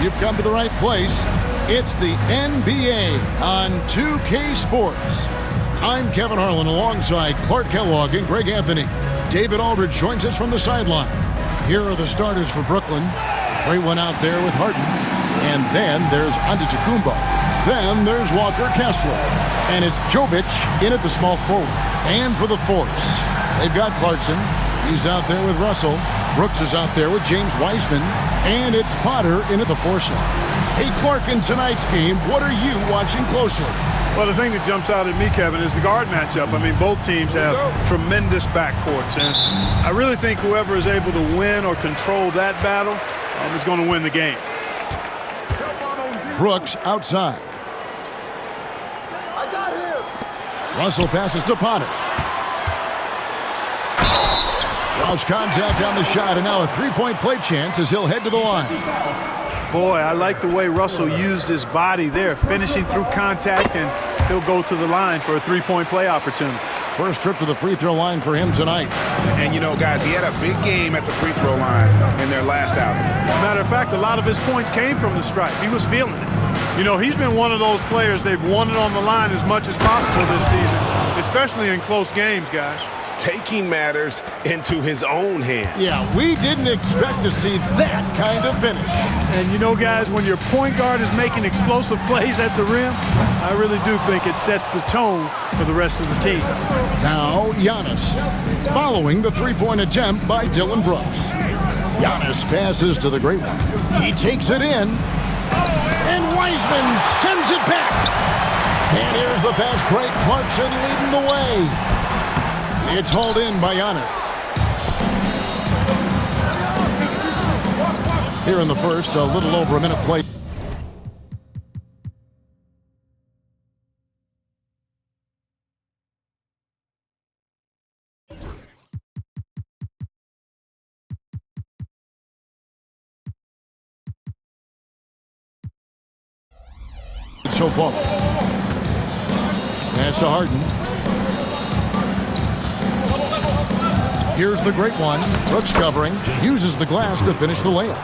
you've come to the right place. It's the NBA on 2K Sports. I'm Kevin Harlan alongside Clark Kellogg and Greg Anthony. David Aldridge joins us from the sideline. Here are the starters for Brooklyn. Great one out there with Harden. And then there's Antetokounmpo. Then there's Walker Kessler. And it's Jovic in at the small forward. And for the Force, they've got Clarkson. He's out there with Russell. Brooks is out there with James Wiseman. And it's Potter in at the 4 slot. Hey, Clark, in tonight's game, what are you watching closely? Well, the thing that jumps out at me, Kevin, is the guard matchup. I mean, both teams have tremendous backcourts, and I really think whoever is able to win or control that battle is going to win the game. Brooks outside. I got him. Russell passes to Potter. Draws contact on the shot, and now a three-point play chance as he'll head to the line. Boy, I like the way Russell used his body there, finishing through contact, and he'll go to the line for a three-point play opportunity. First trip to the free throw line for him tonight. And, you know, guys, he had a big game at the free throw line in their last outing. Matter of fact, a lot of his points came from the stripe. He was feeling it. You know, he's been one of those players, they've won it on the line as much as possible this season, especially in close games, guys. Taking matters into his own hands. Yeah, we didn't expect to see that kind of finish. And you know, guys, when your point guard is making explosive plays at the rim, I really do think it sets the tone for the rest of the team. Now, Giannis, following the three-point attempt by Dillon Brooks. Giannis passes to the great one. He takes it in, and Wiseman sends it back. And here's the fast break. Clarkson leading the way. It's hauled in by Giannis. Here in the first, a little over a minute play. So far. Pass to Harden. Here's the great one. Brooks covering. Uses the glass to finish the layup.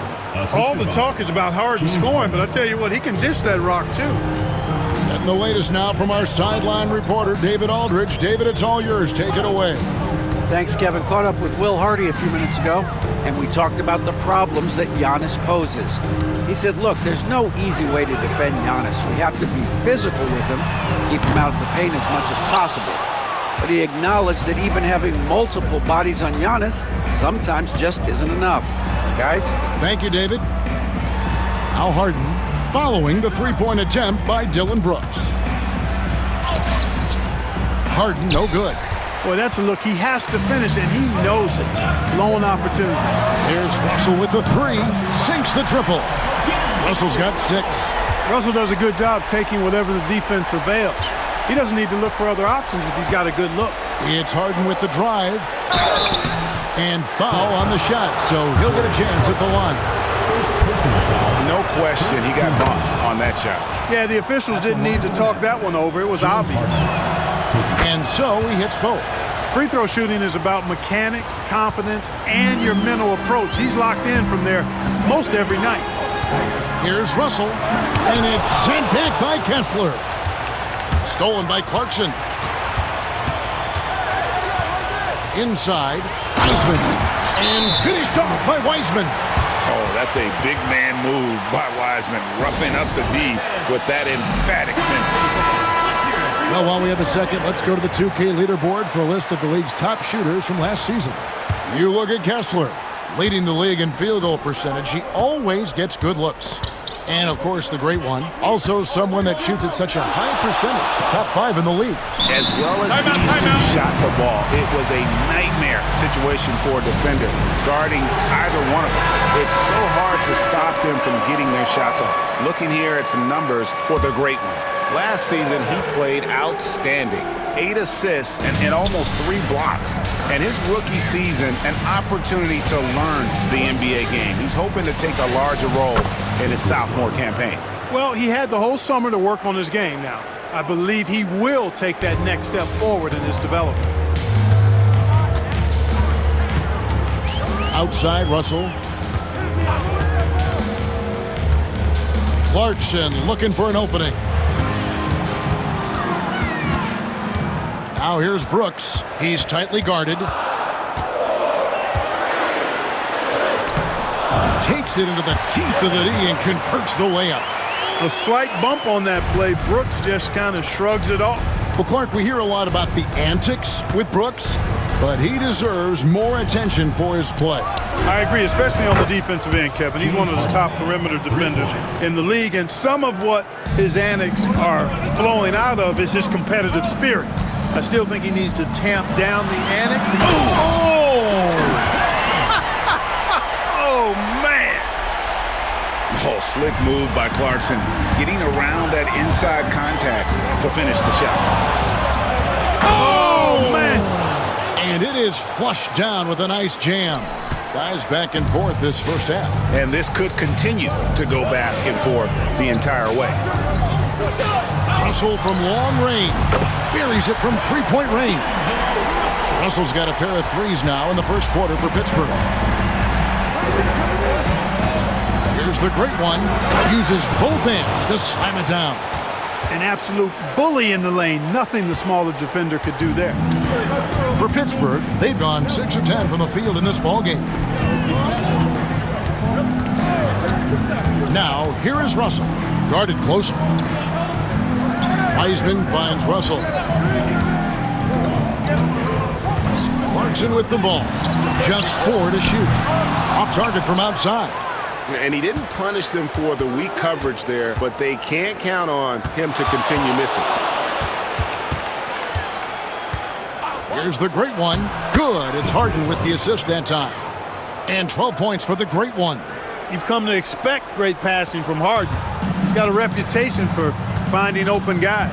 All the talk is about Harden scoring, but I tell you what, he can dish that rock too. And the latest now from our sideline reporter, David Aldridge. David, it's all yours. Take it away. Thanks, Kevin. Caught up with Will Hardy a few minutes ago, and we talked about the problems that Giannis poses. He said, look, there's no easy way to defend Giannis. We have to be physical with him, keep him out of the paint as much as possible. But he acknowledged that even having multiple bodies on Giannis sometimes just isn't enough. Guys? Thank you, David. Now Harden following the three-point attempt by Dillon Brooks. Harden, no good. Boy, that's a look. He has to finish, and he knows it. Lone opportunity. Here's Russell with the three. Sinks the triple. Russell's got 6. Russell does a good job taking whatever the defense avails. He doesn't need to look for other options if he's got a good look. It's Harden with the drive. And foul on the shot, so he'll get a chance at the line. No question, he got bumped on that shot. Yeah, the officials didn't need to talk that one over. It was obvious. And so he hits both. Free throw shooting is about mechanics, confidence, and your mental approach. He's locked in from there most every night. Here's Russell, and it's sent back by Kessler. Stolen by Clarkson. Inside, Wiseman. And finished off by Wiseman. Oh, that's a big man move by Wiseman, roughing up the D with that emphatic finish. Well, while we have a second, let's go to the 2K leaderboard for a list of the league's top shooters from last season. You look at Kessler, leading the league in field goal percentage. He always gets good looks. And, of course, the great one, also someone that shoots at such a high percentage, top 5 in the league. As well as these two shot the ball, it was a nightmare situation for a defender guarding either one of them. It's so hard to stop them from getting their shots off. Looking here at some numbers for the great one. Last season, he played outstanding. 8 assists and almost 3 blocks. And his rookie season, an opportunity to learn the NBA game. He's hoping to take a larger role in his sophomore campaign. Well, he had the whole summer to work on his game now. I believe he will take that next step forward in his development. Outside, Russell. Clarkson looking for an opening. Now here's Brooks. He's tightly guarded. Takes it into the teeth of the knee and converts the layup. A slight bump on that play. Brooks just kind of shrugs it off. Well, Clark, we hear a lot about the antics with Brooks, but he deserves more attention for his play. I agree, especially on the defensive end, Kevin. He's one of the top perimeter defenders in the league, and some of what his antics are flowing out of is his competitive spirit. I still think he needs to tamp down the antics. Oh, man. Oh, slick move by Clarkson, getting around that inside contact to finish the shot. Oh, man. And it is flushed down with a nice jam. Guys back and forth this first half. And this could continue to go back and forth the entire way. Russell from long range. Buries it from three-point range. Russell's got a pair of threes now in the first quarter for Pittsburgh. Here's the great one. Uses both hands to slam it down. An absolute bully in the lane. Nothing the smaller defender could do there. For Pittsburgh, they've gone 6 of 10 from the field in this ballgame. Now, here is Russell. Guarded closer. Wiseman finds Russell. Clarkson with the ball. Just 4 to shoot. Off target from outside. And he didn't punish them for the weak coverage there, but they can't count on him to continue missing. Here's the great one. Good. It's Harden with the assist that time. And 12 points for the great one. You've come to expect great passing from Harden. He's got a reputation for finding open guys.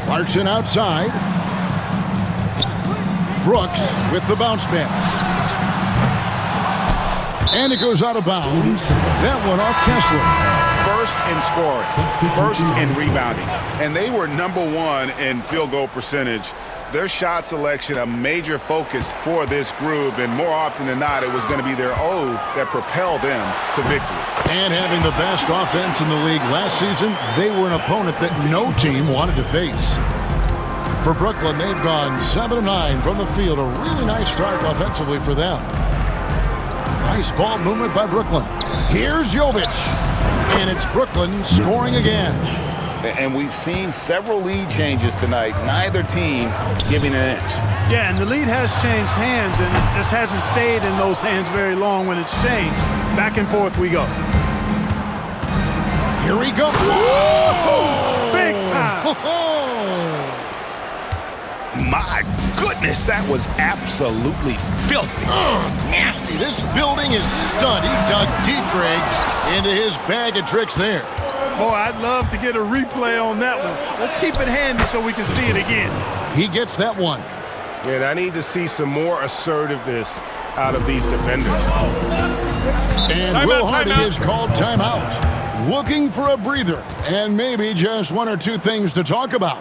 Clarkson outside. Brooks with the bounce pass. And it goes out of bounds. That one off Kessler. First in scoring, first in rebounding. And they were #1 in field goal percentage. Their shot selection, a major focus for this group, and more often than not, it was going to be their O that propelled them to victory. And having the best offense in the league last season, they were an opponent that no team wanted to face. For Brooklyn, they've gone 7 of 9 from the field. A really nice start offensively for them. Nice ball movement by Brooklyn. Here's Jovic. And it's Brooklyn scoring again. And we've seen several lead changes tonight. Neither team giving an inch. Yeah, and the lead has changed hands, and it just hasn't stayed in those hands very long when it's changed. Back and forth we go. Here we go. Whoa! Big time. My goodness, that was absolutely filthy. Nasty. This building is stunned. He dug deep, Greg, into his bag of tricks there. Boy, I'd love to get a replay on that one. Let's keep it handy so we can see it again. He gets that one. And I need to see some more assertiveness out of these defenders. And Will Hardy is called timeout. Looking for a breather and maybe just 1 or 2 things to talk about.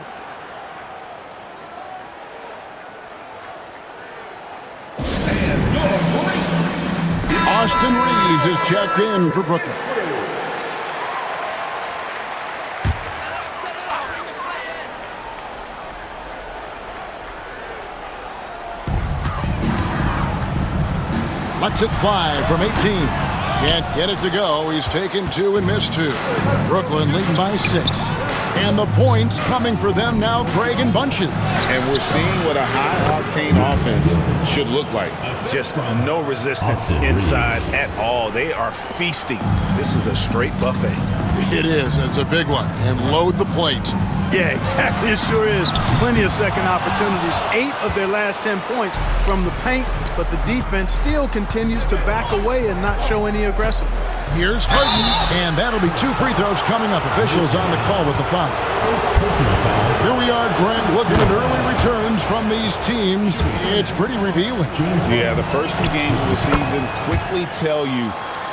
Austin Reeves is checked in for Brooklyn. Lets it fly from 18. Can't get it to go. He's taken 2 and missed 2. Brooklyn leading by 6. And the points coming for them now, Greg, in bunches. And we're seeing what a high-octane offense should look like. Just no resistance inside at all. They are feasting. This is a straight buffet. It is. It's a big one. And load the plate. Yeah, exactly. It sure is. Plenty of second opportunities. 8 of their last 10 points from the paint, but the defense still continues to back away and not show any aggressiveness. Here's Harden, and that'll be 2 free throws coming up. Officials on the call with the foul. Here we are, Greg, looking at early returns from these teams. It's pretty revealing. Yeah, the first few games of the season quickly tell you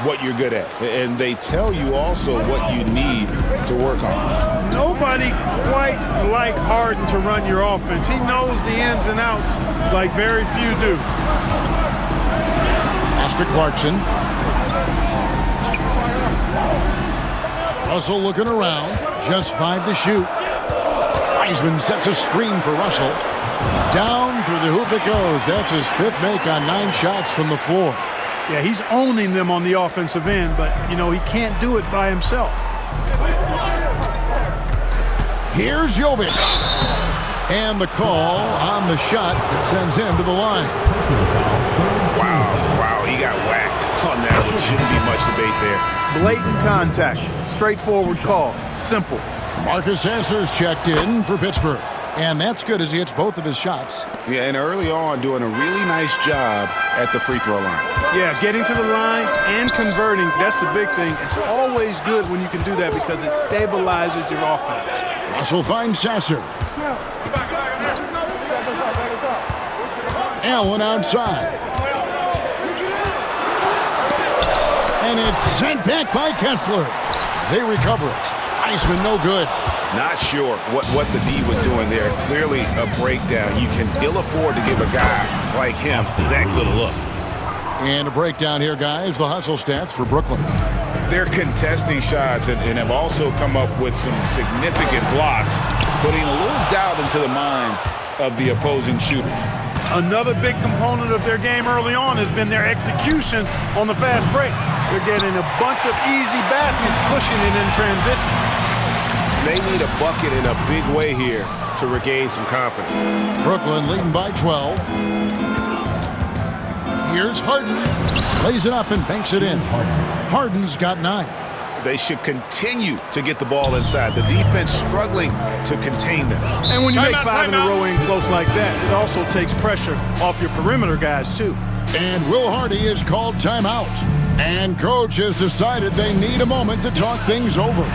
what you're good at, and they tell you also what you need to work on. Nobody quite like Harden to run your offense. He knows the ins and outs like very few do. Master Clarkson. Russell looking around. Just 5 to shoot. Wiseman sets a screen for Russell. Down through the hoop it goes. That's his 5th make on 9 shots from the floor. Yeah, he's owning them on the offensive end, but, you know, he can't do it by himself. Here's Jovic. And the call on the shot that sends him to the line. Wow, he got whacked on that one. Shouldn't be much debate there. Blatant contact. Straightforward call. Simple. Marcus Sasser's checked in for Pittsburgh. And that's good as he hits both of his shots. Yeah, and early on doing a really nice job at the free throw line. Yeah, getting to the line and converting, that's the big thing. It's always good when you can do that because it stabilizes your offense. Russell finds Sasser. Allen outside. And it's sent back by Kessler. They recover it. Wiseman no good. Not sure what the D was doing there. Clearly a breakdown. You can ill afford to give a guy like him that good a look. And a breakdown here, guys. The hustle stats for Brooklyn. They're contesting shots and have also come up with some significant blocks, putting a little doubt into the minds of the opposing shooters. Another big component of their game early on has been their execution on the fast break. They're getting a bunch of easy baskets, pushing it in transition. They need a bucket in a big way here to regain some confidence. Brooklyn leading by 12. Here's Harden. Plays it up and banks it in. Harden's got 9. They should continue to get the ball inside. The defense struggling to contain them. And when you make 5 in a row in close like that, it also takes pressure off your perimeter guys, too. And Will Hardy is called timeout. And coach has decided they need a moment to talk things over.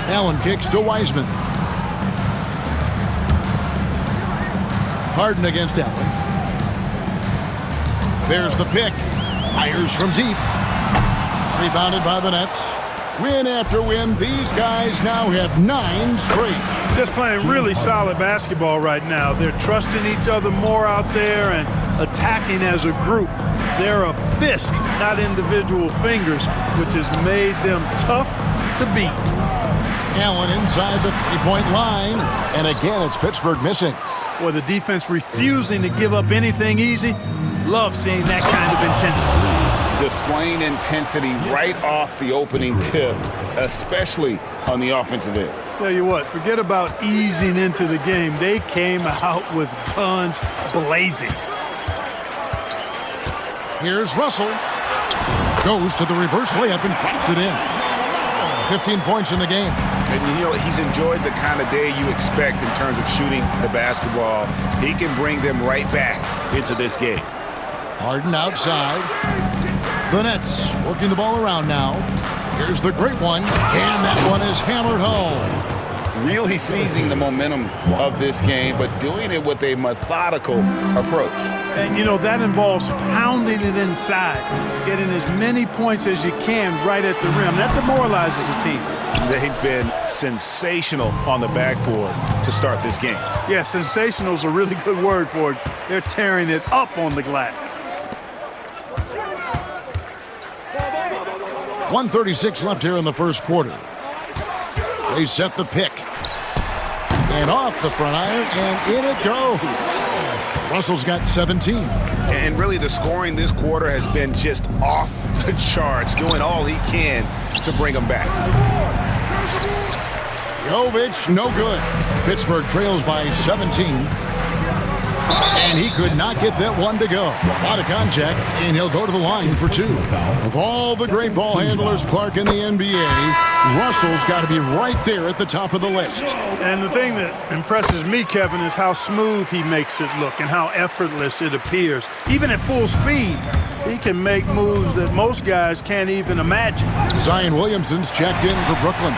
Allen kicks to Wiseman. Harden against Allen. There's the pick. Fires from deep. Rebounded by the Nets. Win after win, these guys now have 9 straight. Just playing really solid basketball right now. They're trusting each other more out there and attacking as a group. They're a fist, not individual fingers, which has made them tough to beat. Allen inside the three-point line. And again, it's Pittsburgh missing. Boy, the defense refusing to give up anything easy. Love seeing that kind of intensity. Displaying intensity right off the opening tip, especially on the offensive end. Tell you what, forget about easing into the game. They came out with guns blazing. Here's Russell. Goes to the reverse layup and drops it in. 15 points in the game. And you know, he's enjoyed the kind of day you expect in terms of shooting the basketball. He can bring them right back into this game. Harden outside. The Nets working the ball around now. Here's the great one. And that one is hammered home. Really seizing the momentum of this game, but doing it with a methodical approach. And, you know, that involves pounding it inside, getting as many points as you can right at the rim. That demoralizes the team. They've been sensational on the backboard to start this game. Yeah, sensational is a really good word for it. They're tearing it up on the glass. 1:36 left here in the first quarter. They set the pick. And off the front iron, and in it goes. Russell's got 17. And really the scoring this quarter has been just off the charts, doing all he can to bring them back. Jovic, no good. Pittsburgh trails by 17. And he could not get that one to go. Out of contact, and he'll go to the line for 2. Of all the great ball handlers, Clark, in the NBA, Russell's got to be right there at the top of the list. And the thing that impresses me, Kevin, is how smooth he makes it look and how effortless it appears. Even at full speed, he can make moves that most guys can't even imagine. Zion Williamson's checked in for Brooklyn.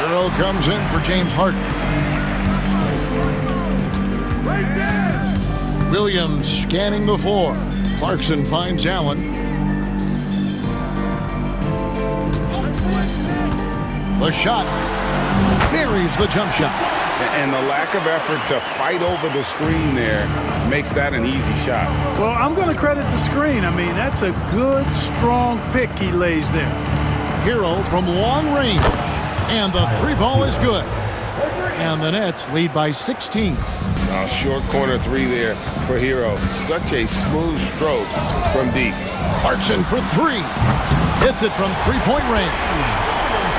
Earl comes in for James Harden. Williams scanning the floor. Clarkson finds Allen. The shot. Buries the jump shot. And the lack of effort to fight over the screen there makes that an easy shot. Well, I'm going to credit the screen. I mean, that's a good, strong pick he lays there. Hero from long range. And the three ball is good. And the Nets lead by 16. Short corner three there for Hero. Such a smooth stroke from deep. Clarkson for three. Hits it from three-point range.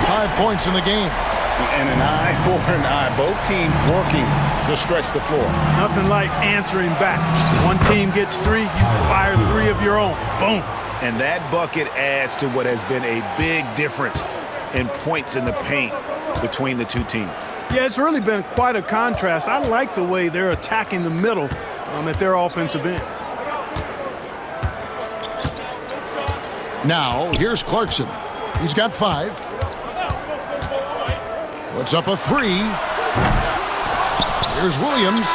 5 points in the game. And an eye for an eye. Both teams working to stretch the floor. Nothing like answering back. One team gets three, you fire three of your own. Boom. And that bucket adds to what has been a big difference in points in the paint between the two teams. Yeah, it's really been quite a contrast. I like the way they're attacking the middle at their offensive end. Now, here's Clarkson. He's got 5. Puts up a 3. Here's Williams.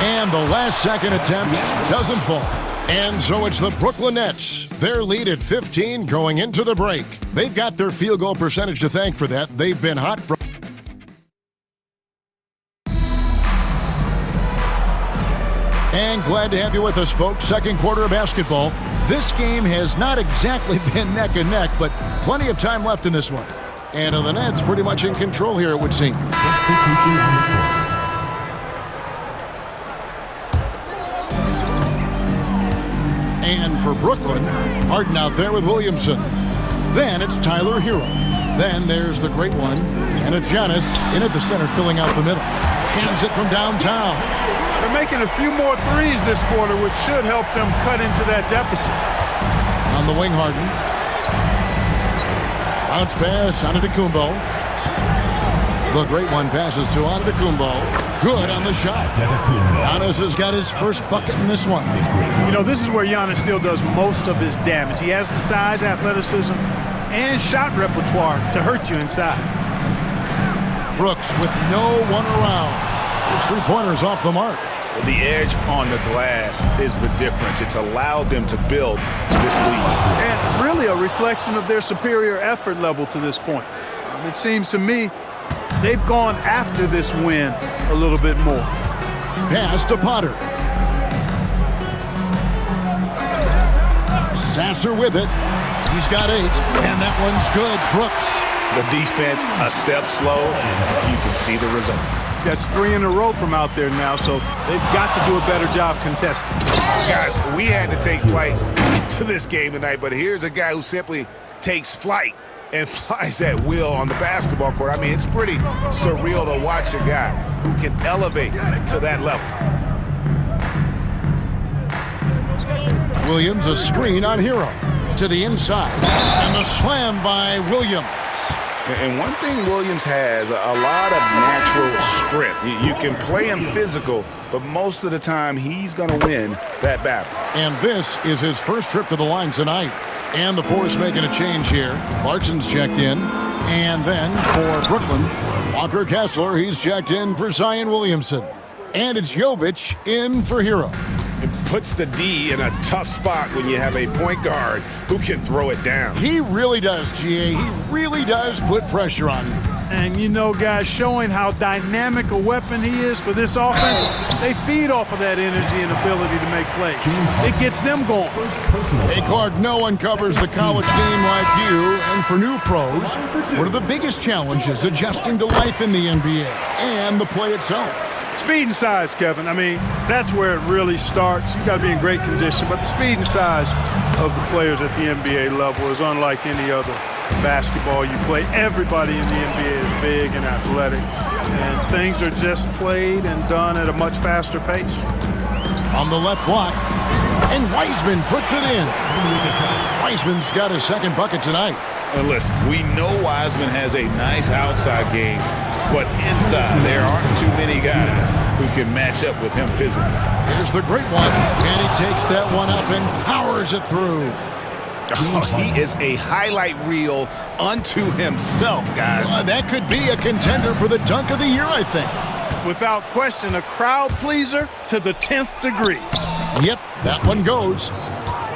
And the last-second attempt doesn't fall. And so it's the Brooklyn Nets. Their lead at 15 going into the break. They've got their field goal percentage to thank for that. They've been hot from... And glad to have you with us, folks. Second quarter of basketball. This game has not exactly been neck and neck, but plenty of time left in this one. And the Nets pretty much in control here, it would seem. And for Brooklyn, Harden out there with Williamson. Then it's Tyler Hero. Then there's the great one, and it's Giannis in at the center, filling out the middle. Cans it from downtown. They're making a few more threes this quarter, which should help them cut into that deficit. On the wing, Harden. Bounce pass, Antetokounmpo. The great one passes to Antetokounmpo. Good on the shot. Giannis has got his first bucket in this one. You know, this is where Giannis still does most of his damage. He has the size, athleticism, and shot repertoire to hurt you inside. Brooks with no one around. His three-pointers off the mark. The edge on the glass is the difference. It's allowed them to build this lead. And really a reflection of their superior effort level to this point. It seems to me they've gone after this win a little bit more. Pass to Potter. Sasser with it. He's got 8, and that one's good. Brooks. The defense a step slow, and you can see the results. That's 3 in a row from out there now, so they've got to do a better job contesting. Guys, we had to take flight to get to this game tonight, but here's a guy who simply takes flight and flies at will on the basketball court. I mean, it's pretty surreal to watch a guy who can elevate to that level. Williams, a screen on Hero. To the inside. And the slam by Williams. And one thing Williams has, a lot of natural strength. You can play him physical, but most of the time he's going to win that battle. And this is his first trip to the line tonight. And the Force making a change here. Clarkson's checked in. And then for Brooklyn, Walker Kessler, he's checked in for Zion Williamson. And it's Jovic in for Hero. It puts the D in a tough spot when you have a point guard who can throw it down. He really does, GA. He really does put pressure on him. And you know, guys, showing how dynamic a weapon he is for this offense, they feed off of that energy and ability to make plays. It gets them going. Hey, Clark, no one covers the college game like you. And for new pros, what are the biggest challenges adjusting to life in the NBA and the play itself? Speed and size, Kevin. I mean, that's where it really starts. You got to be in great condition, but the speed and size of the players at the NBA level is unlike any other basketball you play. Everybody in the NBA is big and athletic, and things are just played and done at a much faster pace. On the left block, and Wiseman puts it in. Wiseman's got his second bucket tonight. And listen, we know Wiseman has a nice outside game, but inside there aren't too many guys who can match up with him physically. Here's the great one, and he takes that one up and powers it through. Oh, he is a highlight reel unto himself, guys. That could be a contender for the dunk of the year, I think. Without question, a crowd pleaser to the 10th degree. Yep, that one goes.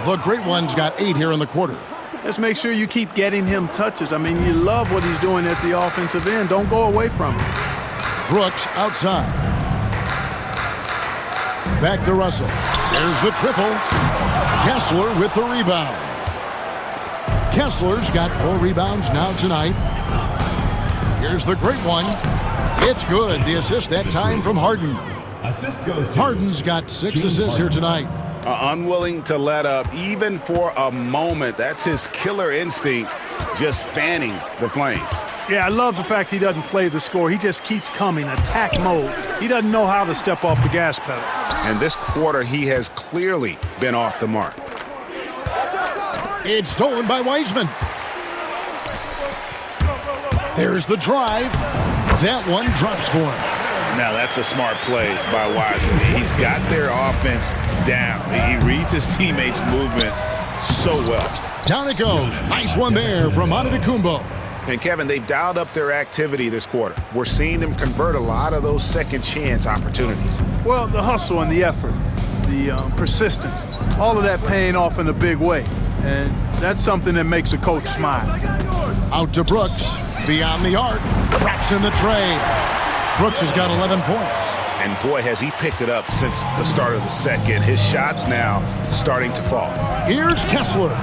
The great one's got 8 here in the quarter. Let's make sure you keep getting him touches. I mean, you love what he's doing at the offensive end. Don't go away from him. Brooks outside. Back to Russell. There's the triple. Kessler with the rebound. Kessler's got 4 rebounds now tonight. Here's the great one. It's good. The assist that time from Harden. Harden's got 6 assists here tonight. Unwilling to let up even for a moment. That's his killer instinct, just fanning the flames. Yeah, I love the fact he doesn't play the score. He just keeps coming, attack mode. He doesn't know how to step off the gas pedal. And this quarter, he has clearly been off the mark. It's stolen by Wiseman. There's the drive. That one drops for him. Now that's a smart play by Wiseman. He's got their offense down. He reads his teammates' movements so well. Down it goes. Nice one there from Antetokounmpo. And Kevin, they've dialed up their activity this quarter. We're seeing them convert a lot of those second chance opportunities. Well, the hustle and the effort, the persistence, all of that paying off in a big way. And that's something that makes a coach smile. Out to Brooks. Beyond the arc. Traps in the tray. Brooks has got 11 points. And boy, has he picked it up since the start of the second. His shot's now starting to fall. Here's Kessler.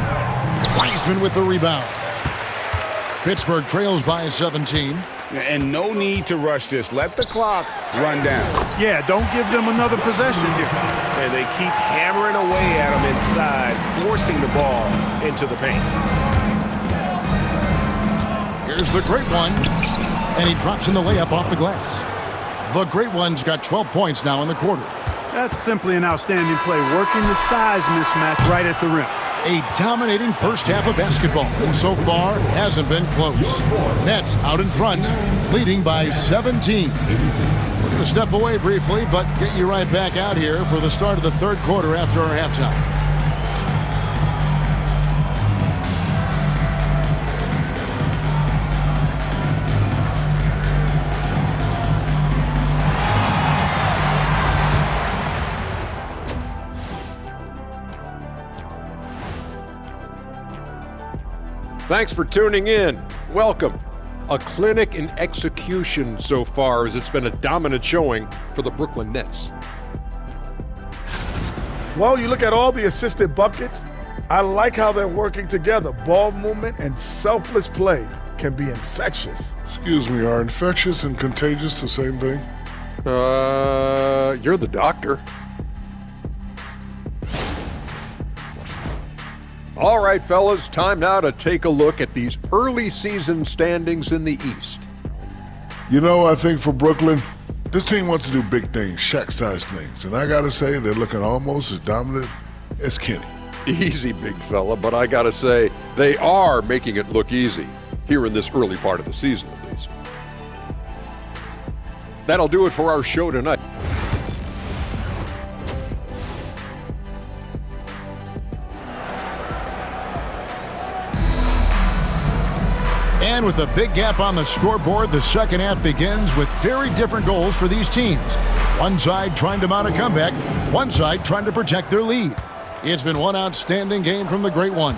Wiseman with the rebound. Pittsburgh trails by 17. And no need to rush this. Let the clock run down. Yeah, don't give them another possession here. And they keep hammering away at him inside, forcing the ball into the paint. Here's the great one. And he drops in the layup off the glass. The great one's got 12 points now in the quarter. That's simply an outstanding play, working the size mismatch right at the rim. A dominating first half of basketball, and so far hasn't been close. Nets out in front, leading by 17. We're going to step away briefly, but get you right back out here for the start of the third quarter after our halftime. Thanks for tuning in. Welcome. A clinic in execution so far, as it's been a dominant showing for the Brooklyn Nets. Well, you look at all the assisted buckets, I like how they're working together. Ball movement and selfless play can be infectious. Excuse me, are infectious and contagious the same thing? You're the doctor. All right, fellas, time now to take a look at these early season standings in the East. You know, I think for Brooklyn, this team wants to do big things, Shaq-sized things. And I got to say, they're looking almost as dominant as Kenny. Easy, big fella, but I got to say, they are making it look easy here in this early part of the season, at least. That'll do it for our show tonight. And with a big gap on the scoreboard, the second half begins with very different goals for these teams. One side trying to mount a comeback, one side trying to protect their lead. It's been one outstanding game from the Great One.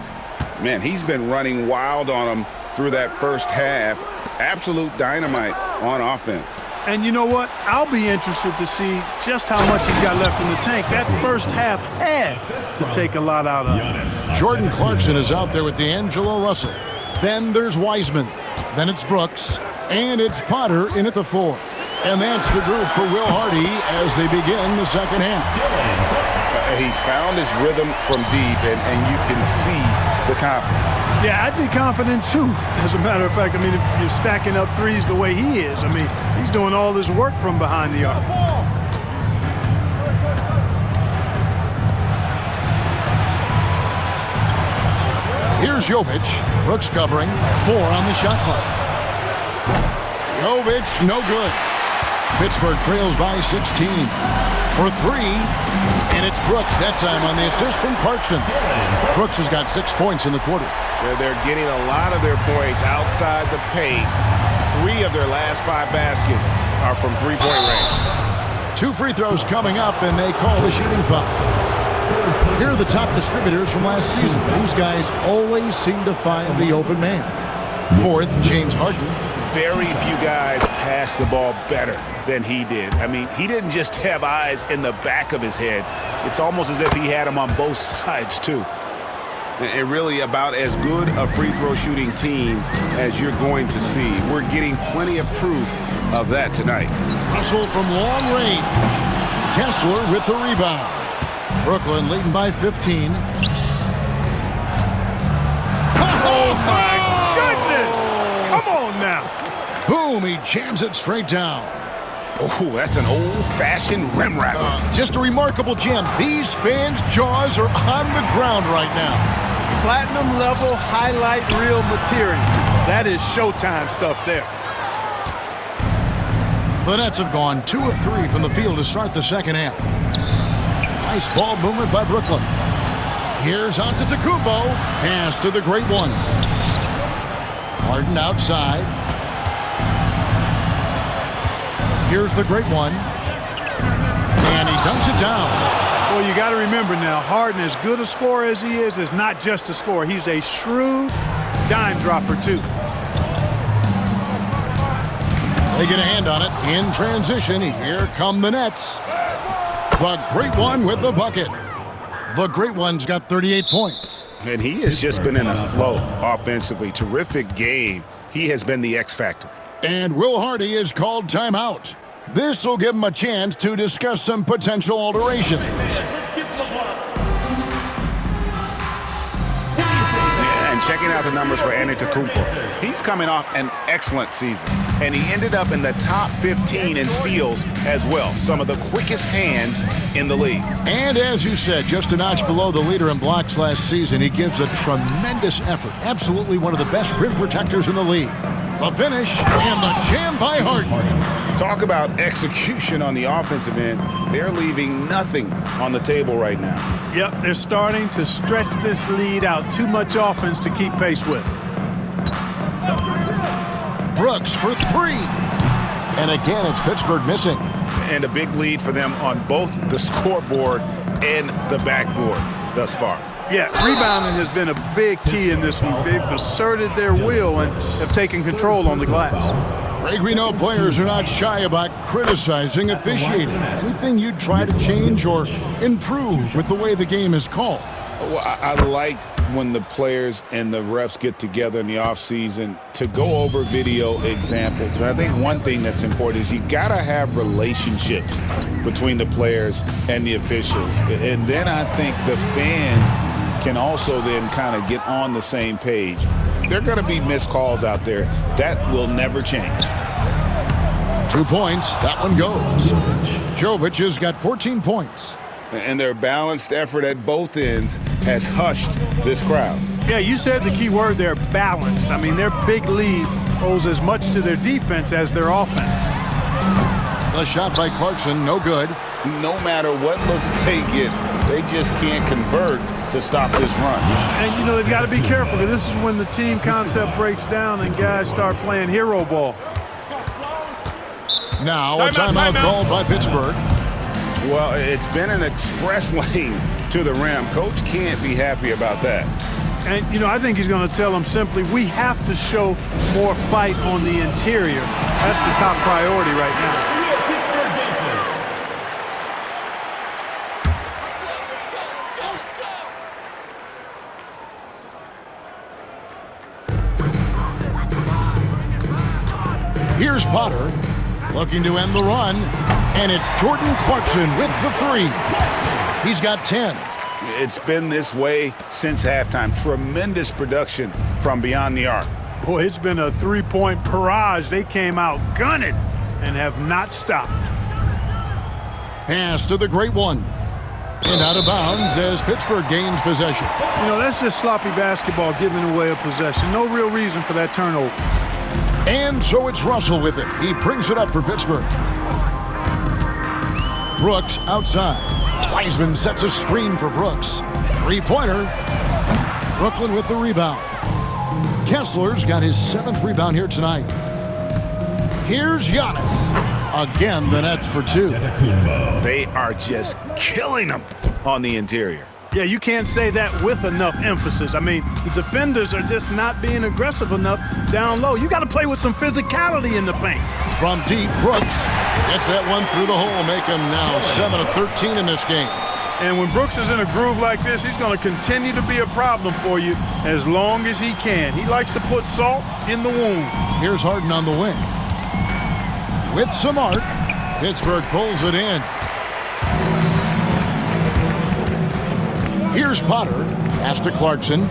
Man, he's been running wild on them through that first half. Absolute dynamite on offense. And you know what? I'll be interested to see just how much he's got left in the tank. That first half has to take a lot out of him. Jordan Clarkson is out there with D'Angelo Russell. Then there's Wiseman. Then it's Brooks. And it's Potter in at the 4. And that's the group for Will Hardy as they begin the second half. He's found his rhythm from deep, and you can see the confidence. Yeah, I'd be confident too. As a matter of fact, I mean, if you're stacking up threes the way he is, I mean, he's doing all this work from behind the arc. Here's Jovic. Brooks covering. 4 on the shot clock. Jovic, no good. Pittsburgh trails by 16. For 3, and it's Brooks that time on the assist from Clarkson. Brooks has got 6 points in the quarter. They're getting a lot of their points outside the paint. 3 of their last 5 baskets are from three-point range. 2 free throws coming up, and they call the shooting foul. Here are the top distributors from last season. These guys always seem to find the open man. 4th, James Harden. Very few guys pass the ball better than he did. I mean, he didn't just have eyes in the back of his head. It's almost as if he had them on both sides, too. And really about as good a free throw shooting team as you're going to see. We're getting plenty of proof of that tonight. Russell from long range. Kessler with the rebound. Brooklyn leading by 15. Oh, my goodness! Come on now. Boom, he jams it straight down. Oh, that's an old-fashioned rim rapper. Just a remarkable jam. These fans' jaws are on the ground right now. Platinum level highlight reel material. That is Showtime stuff there. The Nets have gone 2 of 3 from the field to start the second half. Nice ball movement by Brooklyn. Here's Antetokounmpo. Pass to the great one. Harden outside. Here's the great one. And he dunks it down. Well, you got to remember now, Harden, as good a scorer as he is not just a scorer. He's a shrewd dime dropper, too. They get a hand on it in transition. Here come the Nets. The great one with the bucket. The great one's got 38 points. And he has just been in a flow offensively. Terrific game. He has been the X factor. And Will Hardy is called timeout. This will give him a chance to discuss some potential alterations. And checking out the numbers for Antetokounmpo, he's coming off an excellent season. And he ended up in the top 15 in steals as well. Some of the quickest hands in the league. And as you said, just a notch below the leader in blocks last season. He gives a tremendous effort. Absolutely one of the best rim protectors in the league. The finish and the jam by Harden. Talk about execution on the offensive end. They're leaving nothing on the table right now. Yep, they're starting to stretch this lead out. Too much offense to keep pace with. Brooks for 3. And again, it's Pittsburgh missing. And a big lead for them on both the scoreboard and the backboard thus far. Yeah, rebounding has been a big key in this one. They've asserted their will and have taken control on the glass. Greg, we know players are not shy about criticizing officiating. Anything you'd try to change or improve with the way the game is called? Well, I like when the players and the refs get together in the offseason to go over video examples. And I think one thing that's important is you got to have relationships between the players and the officials. And then I think the fans can also then kind of get on the same page. There are going to be missed calls out there. That will never change. 2 points. That one goes. Jovic has got 14 points. And their balanced effort at both ends has hushed this crowd. Yeah, you said the key word there, balanced. I mean, their big lead owes as much to their defense as their offense. The shot by Clarkson, no good. No matter what looks they get, they just can't convert to stop this run. And, you know, they've got to be careful because this is when the team concept breaks down and guys start playing hero ball. Now a timeout called by Pittsburgh. Well, it's been an express lane to the rim. Coach can't be happy about that. And, you know, I think he's going to tell them simply, we have to show more fight on the interior. That's the top priority right now. Here's Potter looking to end the run, and it's Jordan Clarkson with the 3. He's got 10. It's been this way since halftime. Tremendous production from beyond the arc. Boy, it's been a three-point barrage. They came out gunning and have not stopped. Pass to the great one. And out of bounds as Pittsburgh gains possession. You know, that's just sloppy basketball, giving away a possession. No real reason for that turnover. And so it's Russell with it. He brings it up for Pittsburgh. Brooks outside. Wiseman sets a screen for Brooks. 3-pointer. Brooklyn with the rebound. Kessler's got his 7th rebound here tonight. Here's Giannis. Again, the Nets for 2. They are just killing them on the interior. Yeah, you can't say that with enough emphasis. I mean, the defenders are just not being aggressive enough down low. You got to play with some physicality in the paint. From deep, Brooks gets that one through the hole, make him now 7 of 13 in this game. And when Brooks is in a groove like this, he's going to continue to be a problem for you as long as he can. He likes to put salt in the wound. Here's Harden on the wing. With some arc, Pittsburgh pulls it in. Here's Potter. Pass to Clarkson.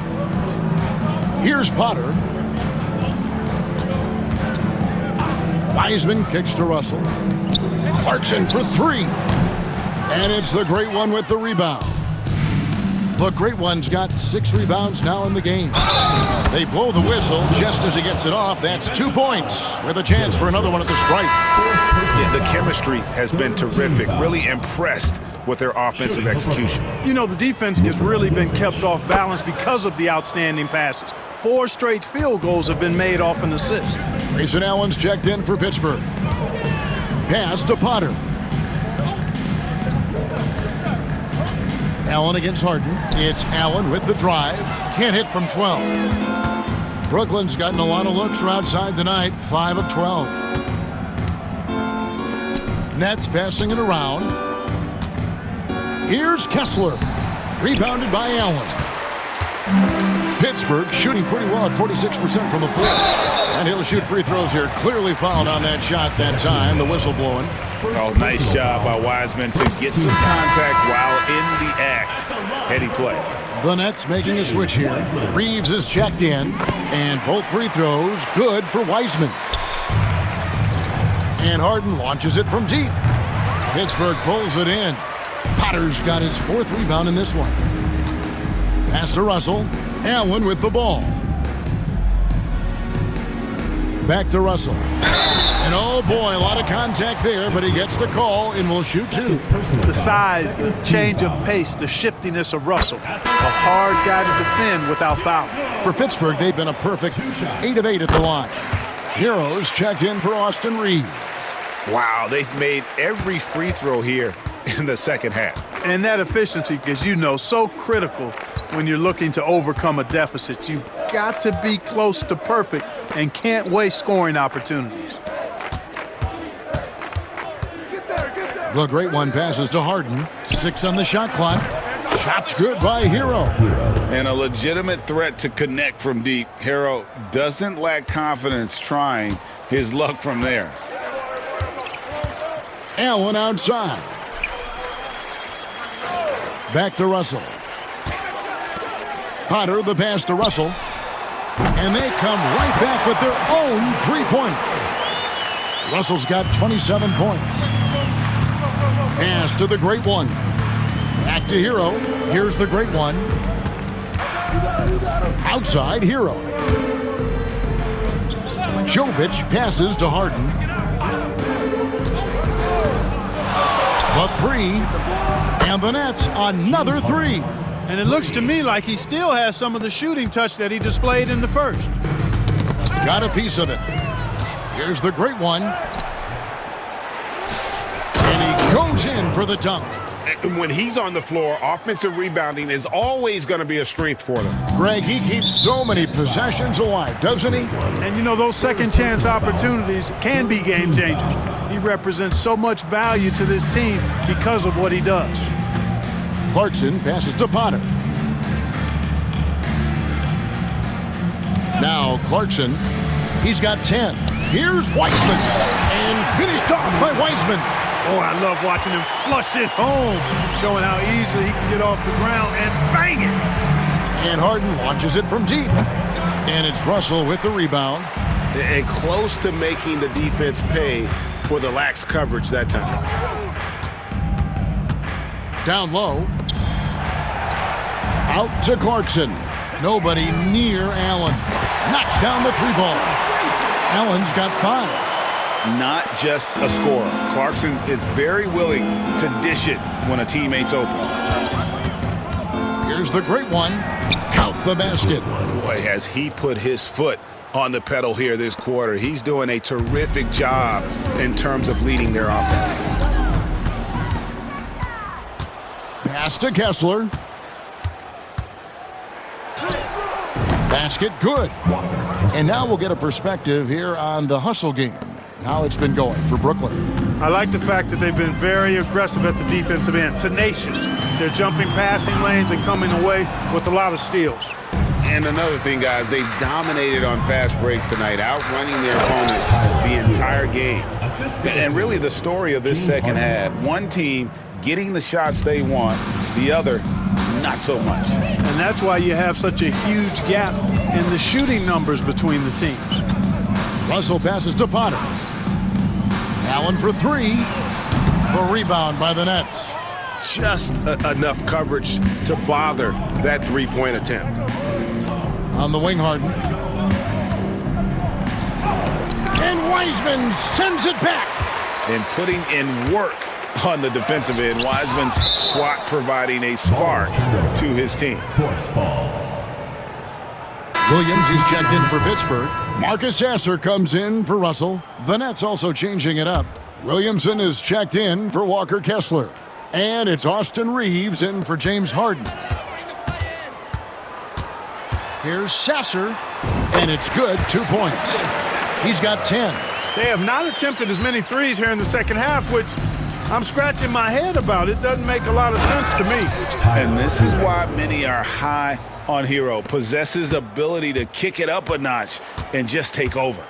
Here's Potter. Wiseman kicks to Russell. Clarkson for three. And it's the Great One with the rebound. The Great One's got 6 rebounds now in the game. They blow the whistle just as he gets it off. That's 2 points with a chance for another one at the stripe. Yeah, the chemistry has been terrific. Really impressed with their offensive execution. You know, the defense has really been kept off balance because of the outstanding passes. 4 straight field goals have been made off an assist. Grayson Allen's checked in for Pittsburgh. Pass to Potter. Allen against Harden. It's Allen with the drive. Can't hit from 12. Brooklyn's gotten a lot of looks from outside tonight. 5 of 12. Nets passing it around. Here's Kessler. Rebounded by Allen. Pittsburgh shooting pretty well at 46% from the floor. And he'll shoot free throws here. Clearly fouled on that shot that time. The whistle blowing. Oh, nice job by Wiseman to get some contact while in the act. Heady play. The Nets making a switch here. Reeves is checked in. And both free throws good for Wiseman. And Harden launches it from deep. Pittsburgh pulls it in. Potter's got his 4th rebound in this one. Pass to Russell. Allen with the ball. Back to Russell. And oh boy, a lot of contact there, but he gets the call and will shoot 2. The size, the change of pace, the shiftiness of Russell. A hard guy to defend without foul. For Pittsburgh, they've been a perfect 8 of 8 at the line. Heroes checked in for Austin Reeves. Wow, they've made every free throw here in the second half. And that efficiency, as you know, so critical when you're looking to overcome a deficit. You've got to be close to perfect and can't waste scoring opportunities. The Great One passes to Harden. 6 on the shot clock. Shot's good by Hero. And a legitimate threat to connect from deep. Hero doesn't lack confidence trying his luck from there. Allen outside. Back to Russell. Potter, the pass to Russell. And they come right back with their own three-pointer. Russell's got 27 points. Pass to the Great One. Back to Hero. Here's the Great One. Outside Hero. Jovic passes to Harden. The 3. And the Nets, another 3. And it looks to me like he still has some of the shooting touch that he displayed in the first. Got a piece of it. Here's the Great One. And he goes in for the dunk. When he's on the floor, offensive rebounding is always going to be a strength for them. Greg, he keeps so many possessions alive, doesn't he? And you know, those second chance opportunities can be game changers. He represents so much value to this team because of what he does. Clarkson passes to Potter. Now Clarkson, he's got 10. Here's Wiseman, and finished off by Wiseman. Oh, I love watching him flush it home, showing how easily he can get off the ground and bang it. And Harden launches it from deep. And it's Russell with the rebound. And close to making the defense pay for the lax coverage that time. Down low. Out to Clarkson. Nobody near Allen. Knocks down the 3-ball. Allen's got 5. Not just a scorer. Clarkson is very willing to dish it when a teammate's open. Here's the Great One. Count the basket. Boy, has he put his foot on the pedal here this quarter. He's doing a terrific job in terms of leading their offense. Pass to Kessler. Basket, good. And now we'll get a perspective here on the hustle game, how it's been going for Brooklyn. I like the fact that they've been very aggressive at the defensive end, tenacious. They're jumping passing lanes and coming away with a lot of steals. And another thing, guys, they've dominated on fast breaks tonight, outrunning their opponent the entire game. And really the story of this second half, one team getting the shots they want, the other not so much. And that's why you have such a huge gap in the shooting numbers between the teams. Russell passes to Potter. Allen for three. The rebound by the Nets. Just enough coverage to bother that three-point attempt. On the wing, Harden. And Wiseman sends it back. And putting in work on the defensive end, Wiseman's swat providing a spark to his team. Williams, he's checked in for Pittsburgh. Marcus Sasser comes in for Russell. The Nets also changing it up. Williamson is checked in for Walker Kessler. And it's Austin Reeves in for James Harden. Here's Sasser, and it's good, 2 points. He's got 10. They have not attempted as many threes here in the second half, which I'm scratching my head about. It doesn't make a lot of sense to me. And this is why many are high on Hero. Possesses ability to kick it up a notch and just take over.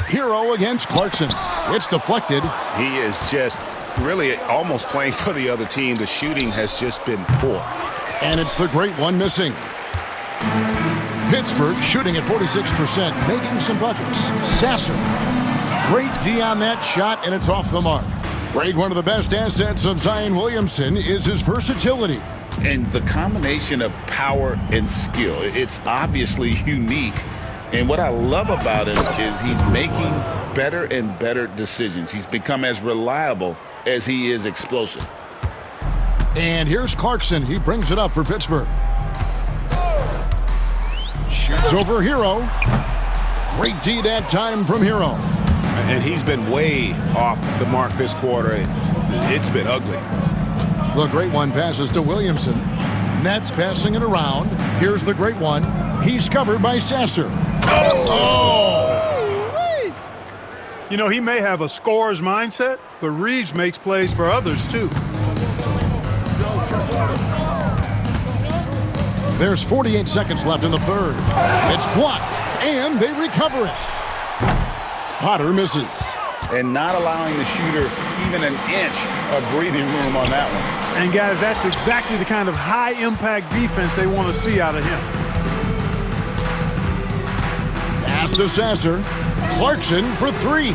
Hero against Clarkson. It's deflected. He is just really almost playing for the other team. The shooting has just been poor. And it's the great one missing. Pittsburgh shooting at 46%, making some buckets. Sasser. Great D on that shot, and it's off the mark. Greg, one of the best assets of Zion Williamson is his versatility. And the combination of power and skill, it's obviously unique. And what I love about him is he's making better and better decisions. He's become as reliable as he is explosive. And here's Clarkson. He brings it up for Pittsburgh. Shoots over Hero. Great D that time from Hero. And he's been way off the mark this quarter. It's been ugly. The great one passes to Williamson. Nets passing it around. Here's the great one. He's covered by Sasser. Oh! You know, he may have a scorer's mindset, but Reeves makes plays for others, too. There's 48 seconds left in the third. It's blocked, and they recover it. Potter misses. And not allowing the shooter even an inch of breathing room on that one. And, guys, that's exactly the kind of high-impact defense they want to see out of him. Pass to Sasser. Clarkson for three.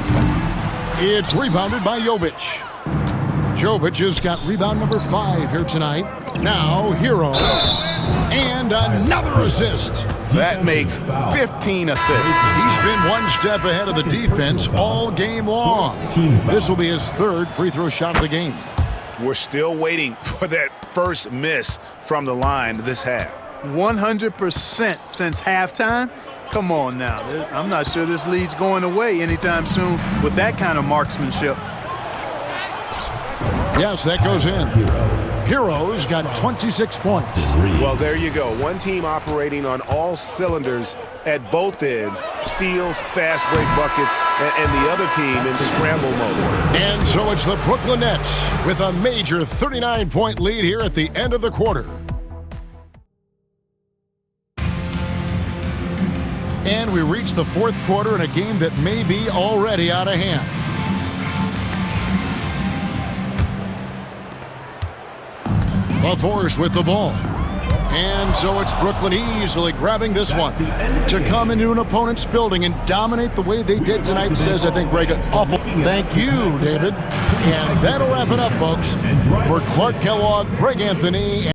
It's rebounded by Jovic. Jovic has got rebound number 5 here tonight. Now, Hero. And another assist. That makes 15 assists. He's been one step ahead of the defense all game long. This will be his third free throw shot of the game. We're still waiting for that first miss from the line this half. 100% since halftime? Come on now. I'm not sure this lead's going away anytime soon with that kind of marksmanship. Yes, that goes in. Hero's got 26 points. Well, there you go. One team operating on all cylinders at both ends. Steals, fast break buckets, and the other team in scramble mode. And so it's the Brooklyn Nets with a major 39-point lead here at the end of the quarter. And we reach the fourth quarter in a game that may be already out of hand. LaForce with the ball. And so it's Brooklyn easily grabbing this one. To come into an opponent's building and dominate the way they did tonight says, I think, Greg, awful. Thank you, David. And that'll wrap it up, folks. For Clark Kellogg, Greg Anthony,